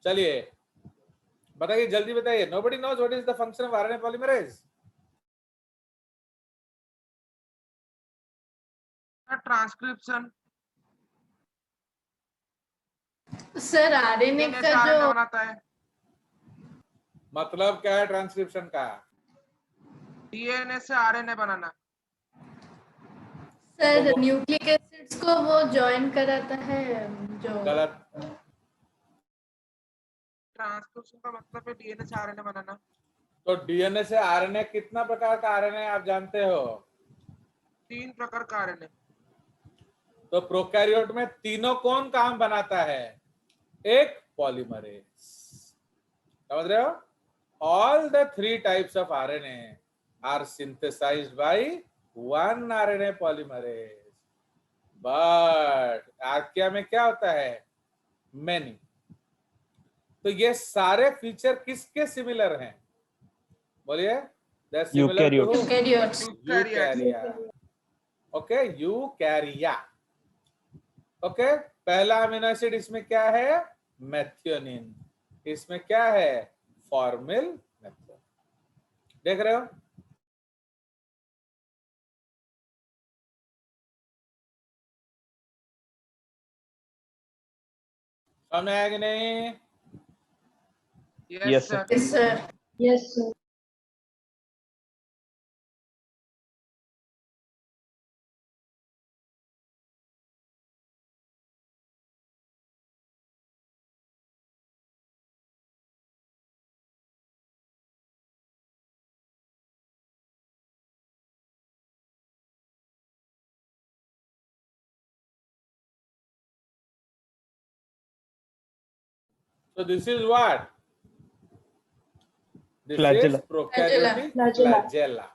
चलिए बताइए, जल्दी बताइए। Nobody knows what is the function of RNA polymerase? Transcription. Sir RNA का जो आरएनए बनाता है। मतलब क्या है ट्रांसक्रिप्शन का? डीएनए से आरएनए बनाना। सर तो न्यूक्लिक एसिड्स को वो ज्वाइन कराता है जो गलत। ट्रांसक्रिप्शन का मतलब है डीएनए से आरएनए बनाना। तो डीएनए से आरएनए, कितना प्रकार का आरएनए आप जानते हो? 3 प्रकार का आरएनए। तो प्रोकैरियोट में तीनों कौन काम बनाता है? एक पॉलीमरेज। समझ रहे हो? All the 3 types of RNA are synthesized by one RNA polymerase, but archaea में क्या होता है? मेनी। तो ये सारे फीचर किसके सिमिलर हैं? बोलिए। They are similar to eukaryotes. Eukarya. Okay, eukarya. Okay, पहला अमीनो एसिड इसमें क्या है? मेथियोनिन। इसमें क्या है? Formyl methionine. देख रहे हो? समझ आया कि नहीं? Yes sir. Yes sir. Yes sir. So this is what? This Flagella. is prokaryotic flagella.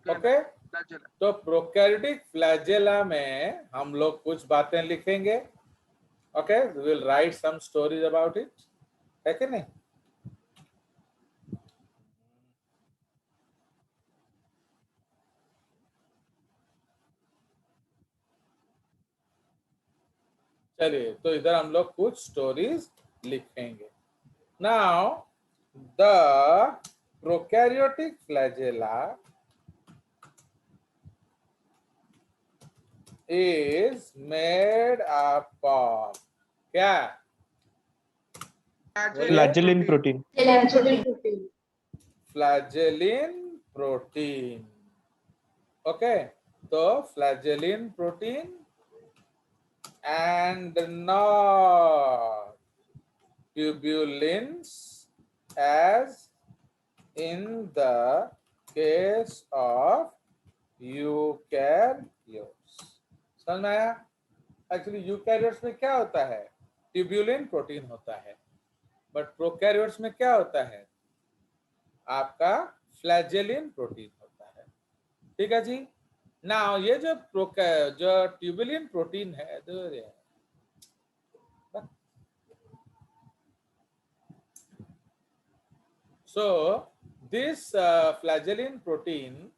Okay, तो प्रोकैरियोटिक फ्लैजेला में हम लोग कुछ बातें लिखेंगे। Okay, we will write some stories about it, है कि नहीं? चलिए, तो इधर हम लोग कुछ स्टोरीज लिखेंगे। Now the prokaryotic flagella is made up of क्या? फ्लैजेलिन प्रोटीन। फ्लैजेलिन प्रोटीन। ओके, तो फ्लैजेलिन protein and not tubulins as in the case of eukaryotes। समझ में आया? एक्चुअली यूकैरियोट्स में क्या होता है? ट्यूब्यूलिन प्रोटीन होता है, बट प्रोकैरियोट्स में क्या होता है? आपका फ्लैजेलिन प्रोटीन होता है। ठीक है जी। ना ये जो ट्यूब्यूलिन प्रोटीन है, so this flagellin protein,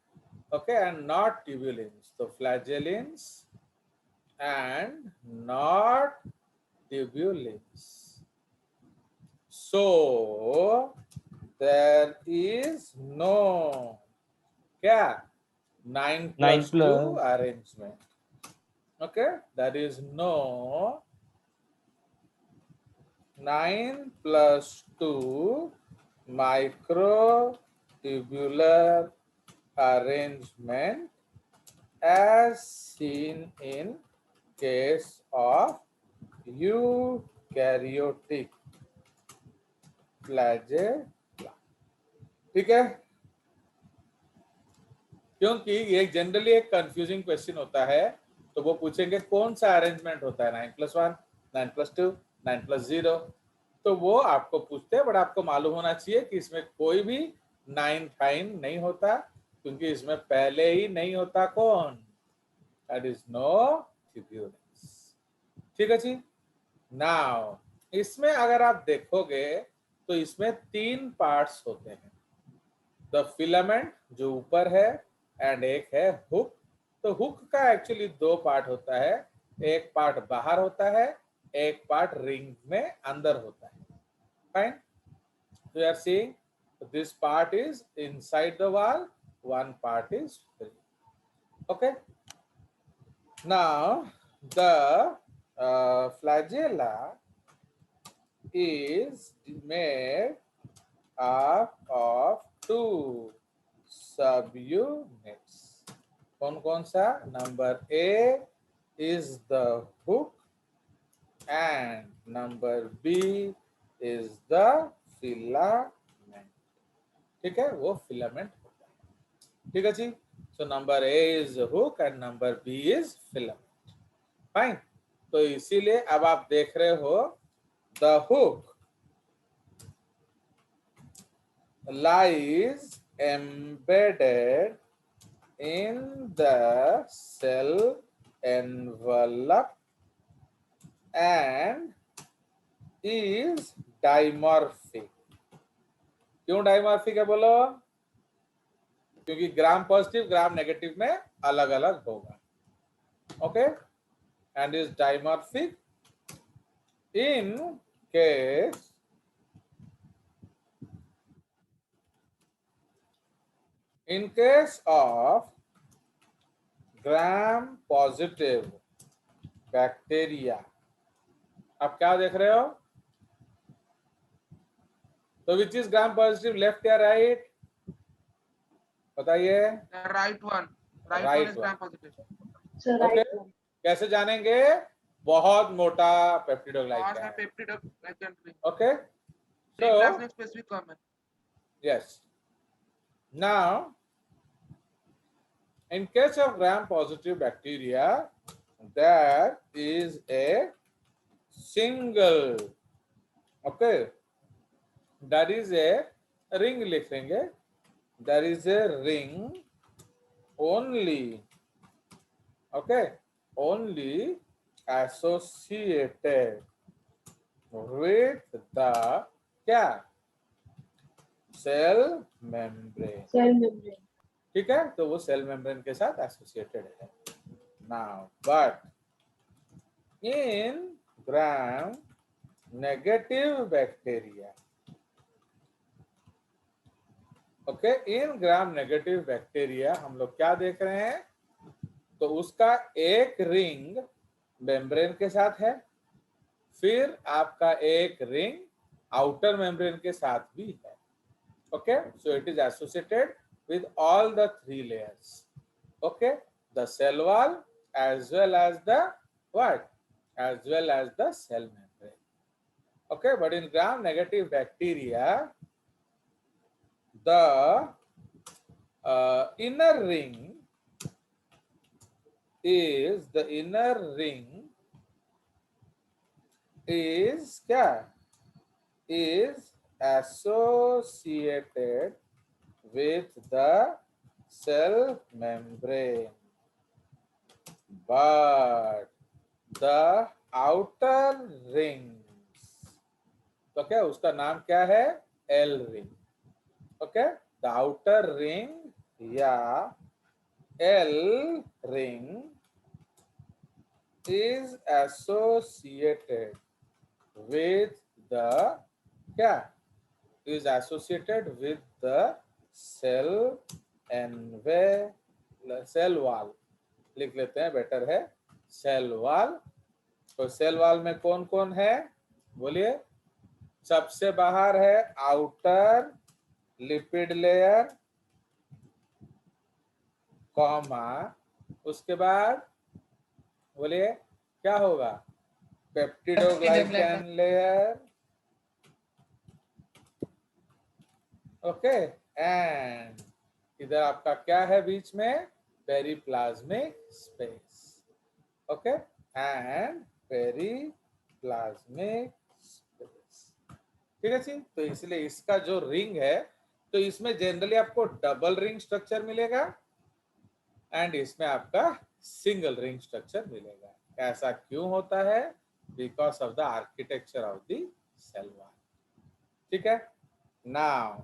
okay, and not tubulins, so flagellins and not tubulins, so there is no क्या 9+2 arrangement, okay, there is no 9+2 microtubular arrangement as seen in case of eukaryotic flagella। ठीक है, क्योंकि ये generally एक confusing question होता है, तो वो पूछेंगे कौन सा अरेंजमेंट होता है 9+1, 9+2, 9+0, तो वो आपको पूछते हैं, बट आपको मालूम होना चाहिए कि इसमें कोई भी 9 फाइन नहीं होता, क्योंकि इसमें पहले ही नहीं होता कौन? That is no tubulins. ठीक है जी। नाउ इसमें अगर आप देखोगे तो इसमें 3 पार्ट्स होते हैं, द फिलामेंट जो ऊपर है एंड एक है हुक। तो हुक का एक्चुअली 2 पार्ट होता है, एक पार्ट बाहर होता है, एक पार्ट रिंग में अंदर होता है। Fine. We are seeing this part is inside the wall, one part is free. Okay. Now the flagella is made up of two subunits. कौन कौन सा? Number A is the hook and number B is the filament. ठीक है, वो filament होता है. ठीक है जी. So number A is hook and number B is filament. Fine. तो इसीलिए अब आप देख रहे हो the hook lies embedded in the cell envelope and is dimorphic. क्यों डाइमॉर्फिक है बोलो? क्योंकि ग्राम पॉजिटिव ग्राम नेगेटिव में अलग अलग होगा. Okay. And is dimorphic in case of gram positive bacteria. आप क्या देख रहे हो? तो which is gram positive, left या राइट? बताइए. Right one. Right Right one is one. Gram positive. So Okay. right one. कैसे जानेंगे? बहुत मोटा पेप्टिडोग्लाइड और का है है. पेप्टिडोग्लाइकेन भी. ओके. एक क्लास में स्पेसिफिक कम है. Yes. Now, in case of gram-positive bacteria, there is a single, okay, that is a ring लिखेंगे. There is a ring only, okay, only associated with the क्या? Cell membrane. Cell membrane. ठीक है, तो वो cell membrane के साथ associated है. Now but in gram negative bacteria, okay, in gram negative bacteria हम लोग क्या देख रहे हैं? तो उसका एक रिंग मेम्ब्रेन के साथ है, फिर आपका एक रिंग आउटर मेम्ब्रेन के साथ भी है. Okay, so it is associated with all the three layers. Okay, the cell wall as well as the what? As well as the cell membrane. Okay, but in gram-negative bacteria, the inner ring is क्या? Is associated with the cell membrane, but the outer rings, तो क्या उसका नाम क्या है? L ring. Okay, the outer ring या L ring is associated with the क्या? Is associated with the cell wall. लिख लेते हैं, बेटर है. Cell wall. तो सेल वॉल में कौन कौन है? बोलिए. सबसे बाहर है आउटर लिपिड लेयर, कॉमा, उसके बाद बोलिए क्या होगा? Peptidoglycan layer. ओके, एंड इधर आपका क्या है बीच में? Periplasmic space. Okay, and periplasmic space. ठीक है जी. तो इसलिए इसका जो रिंग है, तो इसमें जनरली आपको डबल रिंग स्ट्रक्चर मिलेगा एंड इसमें आपका सिंगल रिंग स्ट्रक्चर मिलेगा. ऐसा क्यों होता है? Because of the architecture of the cell wall. ठीक है. Now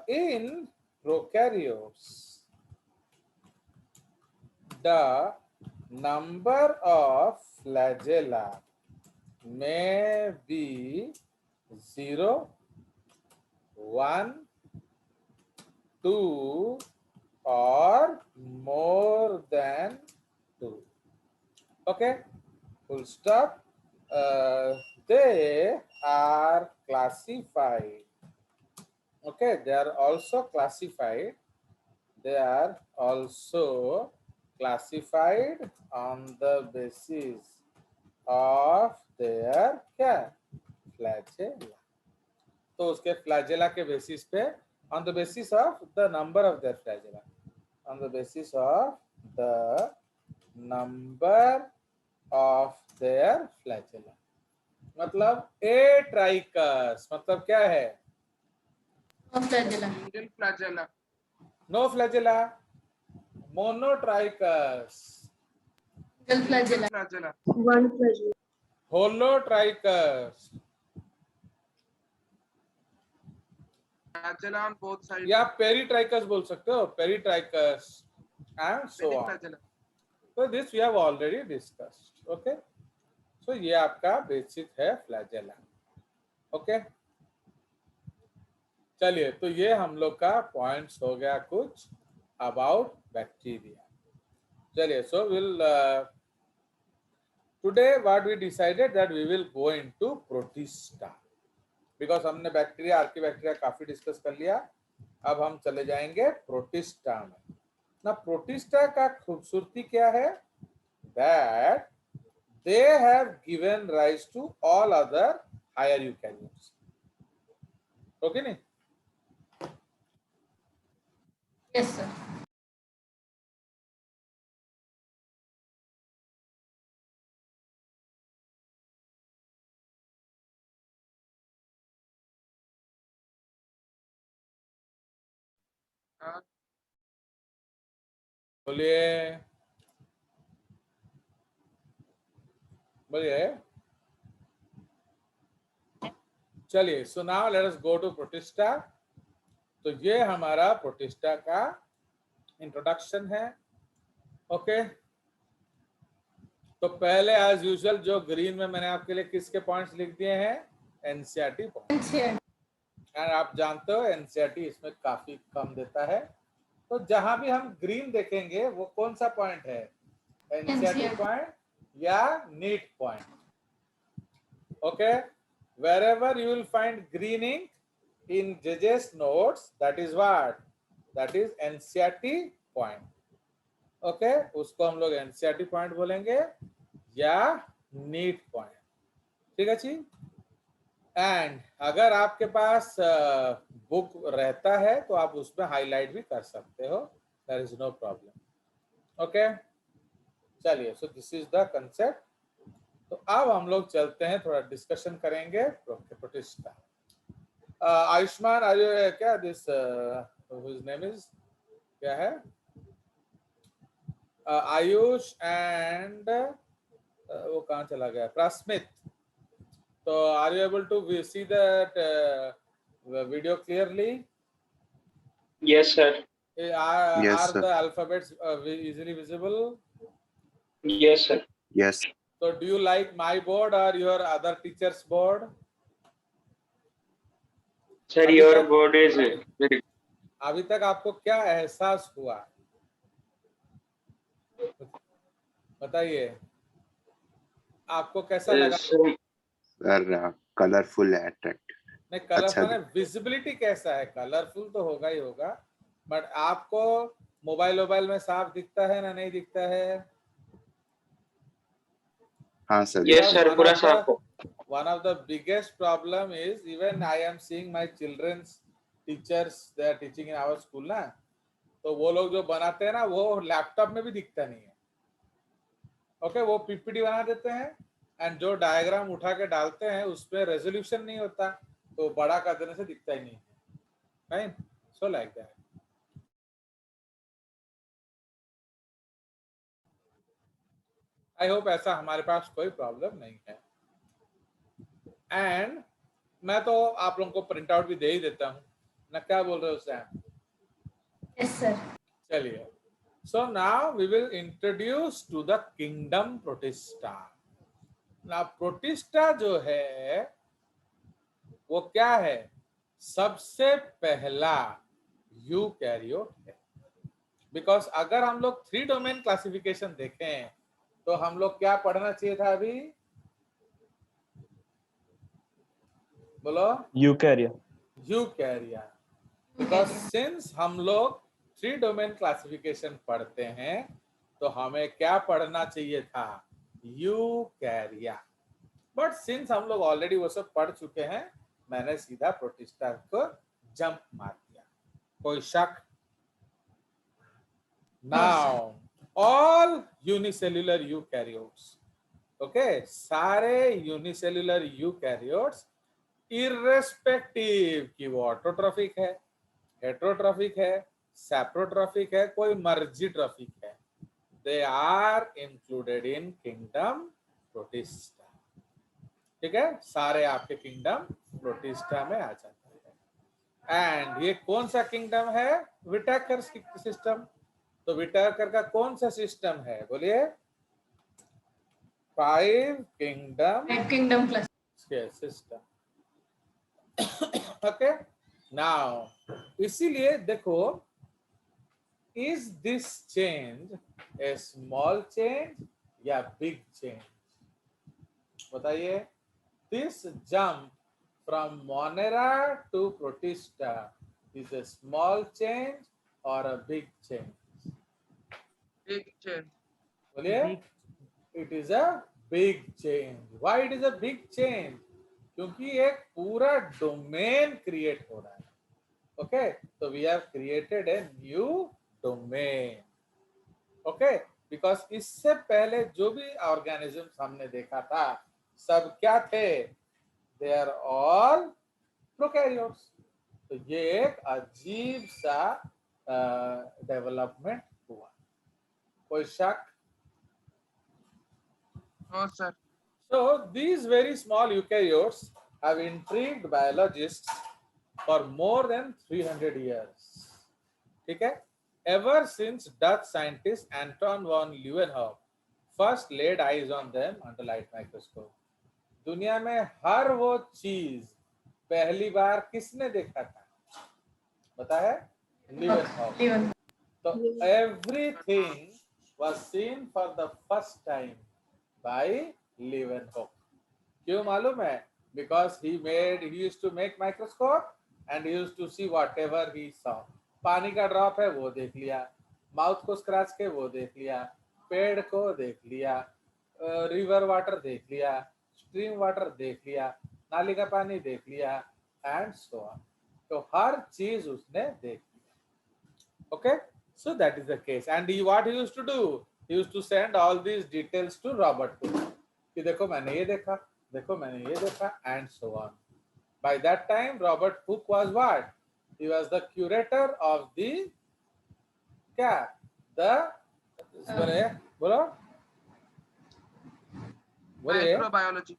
in prokaryotes, the number of flagella may be 0, 1, 2 or more than 2. Okay, full stop. They are classified. Okay, they are also classified. They are also classified on the basis of their क्या flagella. तो उसके flagella के basis पे on the basis of the number of their flagella, on the basis of the number of their flagella. मतलब atrichus मतलब क्या है? flagella. Single flagella. No flagella. Monotrichus. Single flagella. Flagella. One flagella. Holotrichus. Flagella on both sides. या peritrichous बोल सकते हो, peritrichous and so Many on. flagella. So this we have already discussed. Okay. So ये आपका basic है flagella. Okay, चलिए, तो ये हम लोग का पॉइंट्स हो गया कुछ अबाउट बैक्टीरिया. चलिए, so will today what we decided that we will go into protista, because हमने बैक्टीरिया, आर्कीबैक्टीरिया काफी डिस्कस कर लिया. अब हम चले जाएंगे प्रोटिस्टा में. ना प्रोटिस्टा का खूबसूरती क्या है? That they have given rise to all other higher eukaryotes. Okay नहीं? Yes, sir. बोलिए बोलिए. चलिए, so now let us go to protista. तो ये हमारा प्रोटिस्टा का इंट्रोडक्शन है. ओके, तो पहले एज यूजुअल जो ग्रीन में मैंने आपके लिए किसके पॉइंट्स लिख दिए हैं? NCERT point. एंड आप जानते हो एनसीईआरटी इसमें काफी कम देता है. तो जहां भी हम ग्रीन देखेंगे वो कौन सा पॉइंट है? एनसीईआरटी पॉइंट या NEET point. Okay, wherever you will find green ink in JJ's notes, that is what? That is NCERT point. Okay, उसको हम लोग एनसीईआरटी पॉइंट बोलेंगे या नीट पॉइंट. ठीक है जी. एंड अगर आपके पास बुक रहता है तो आप उसमें हाईलाइट भी कर सकते हो. There is no problem. Okay, चलिए, so this is the concept. तो अब हम लोग चलते हैं, थोड़ा डिस्कशन करेंगे प्रोटिस्टा. आयुष्मान, आर यू क्या दिस हिज नेम इज क्या है? आयुष एंड वो कहाँ चला गया? प्रस्मित. तो are you able to see that video clearly? Yes, sir. Are the alphabets easily visible? Yes, sir. Yes. So do you like my board or your other teacher's board? Sir, your board is very. अभी तक आपको क्या एहसास हुआ? बताइए, आपको कैसा लगा? सर कलरफुल है, अट्रैक्ट. नहीं, कलरफुल है. विजिबिलिटी कैसा है? कलरफुल तो होगा ही होगा, बट आपको मोबाइल में साफ दिखता है ना, नहीं दिखता है? हाँ सर. Yes, sir. पूरा साफ. One of the biggest problem is even I am seeing my children's teachers, they are teaching in our school ना, तो वो लोग जो बनाते हैं ना वो लैपटॉप में भी दिखता नहीं है. ओके, वो पीपीटी बना देते हैं एंड जो डायग्राम उठा के डालते हैं उसमें रेजोल्यूशन नहीं होता, तो बड़ा कर देने से दिखता ही नहीं है. Right? So like that. I hope ऐसा हमारे पास कोई प्रॉब्लम नहीं है. एंड मैं तो आप लोगों को प्रिंट आउट भी दे ही देता हूँ ना. क्या बोल रहे हो सैम? Yes, sir. चलिए, so now we will introduce to the kingdom protista. ना प्रोटिस्टा जो है वो क्या है? सबसे पहला यूकैरियोट है। बिकॉज अगर हम लोग 3 डोमेन क्लासिफिकेशन देखें तो हम लोग क्या पढ़ना चाहिए था अभी? बोलो। यूकैरिया। यूकैरिया। बिकॉज सिंस हम लोग 3 डोमेन क्लासिफिकेशन पढ़ते हैं तो हमें क्या पढ़ना चाहिए था? यूकैरिया। बट सिंस हम लोग ऑलरेडी वो सब पढ़ चुके हैं, मैंने सीधा प्रोटिस्टा को जंप मार दिया। कोई शक? Now all unicellular eukaryotes, okay, सारे यूनिसेल्युलर यूकैरियोट्स इर्रेस्पेक्टिव कि वो ऑटोट्रॉफिक है, हेटेरोट्रॉफिक है, सैप्रोट्रॉफिक है, कोई मर्जी ट्रॉफिक है, they are included in kingdom protista. ठीक है, सारे आपके किंगडम प्रोटिस्टा में आ जाते हैं। एंड ये कौन सा किंगडम है? Whittaker system. तो विटाकर का कौन सा सिस्टम है? बोलिए। 5 kingdom class system. Okay, now इसीलिए देखो, is this change A small change या बिग चेंज? बताइए। This jump from Monera to Protista is a small change or a big change? Big change. बोलिए। It is a big change. Why it is a big change? क्योंकि एक पूरा domain create हो रहा है। Okay, तो we have created a new domain. Okay, because इससे पहले जो भी ऑर्गेनिजम्स हमने देखा था सब क्या थे? They are all prokaryotes. तो ये एक अजीब सा डेवलपमेंट हुआ। कोई शक? No, sir. So these very small eukaryotes have intrigued biologists for more than 300 years. ठीक है? Ever since Dutch scientist Anton von Leeuwenhoek first laid eyes on them under light microscope. दुनिया में हर वो चीज पहली बार किसने देखा था? पता है? लीवेनहॉक। तो everything was seen for the first time by Leeuwenhoek. क्यों मालूम है? Because he used to make microscope and he used to see whatever he saw. पानी का ड्रॉप है वो देख लिया, माउथ को स्क्रैच के वो देख लिया, पेड़ को देख लिया, रिवर वाटर देख लिया, स्ट्रीम वाटर देख लिया, नाली का पानी देख लिया, एंड सो ऑन। तो हर चीज उसने देख लिया। Okay, so that is the case. And what he used to do, he used to send all these details to Robert Hooke कि देखो मैंने ये देखा, देखो मैंने ये देखा, and so on. By that time Robert Hooke was what? He was the curator of the क्या? बोलो Microbiology.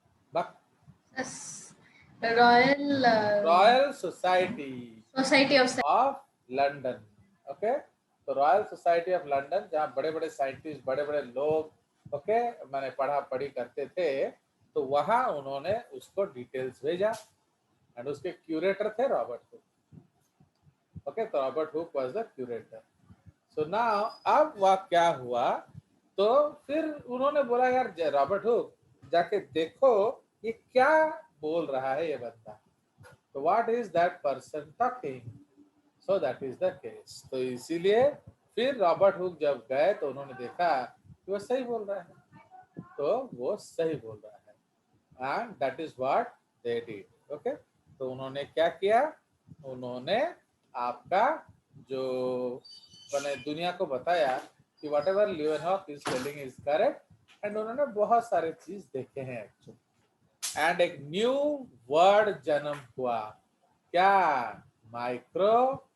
Royal Society of London. Okay, तो रॉयल सोसाइटी ऑफ लंदन, जहाँ बड़े बड़े साइंटिस्ट, बड़े बड़े लोग, ओके, मैंने पढ़ी करते थे, तो वहां उन्होंने उसको डिटेल्स भेजा एंड उसके क्यूरेटर थे रॉबर्ट हुक। ओके, तो Robert Hooke was the curator. So now अब वह क्या हुआ, तो फिर उन्होंने बोला यार रॉबर्ट हुक जाके देखो ये क्या बोल रहा है ये बंदा, तो what is that person talking? So that is the case. तो इसीलिए फिर रॉबर्ट हुक जब गए तो उन्होंने देखा कि वो सही बोल रहा है, तो वो सही बोल रहा है, and that is what they did. Okay, तो उन्होंने क्या किया? उन्होंने आपका जो मैंने दुनिया को बताया कि whatever Leeuwenhoek is telling is correct, and उन्होंने बहुत सारे चीज देखे हैं एक्चुअली, एंड एक न्यू वर्ड जन्म हुआ। क्या? माइक्रोबायोलॉजी।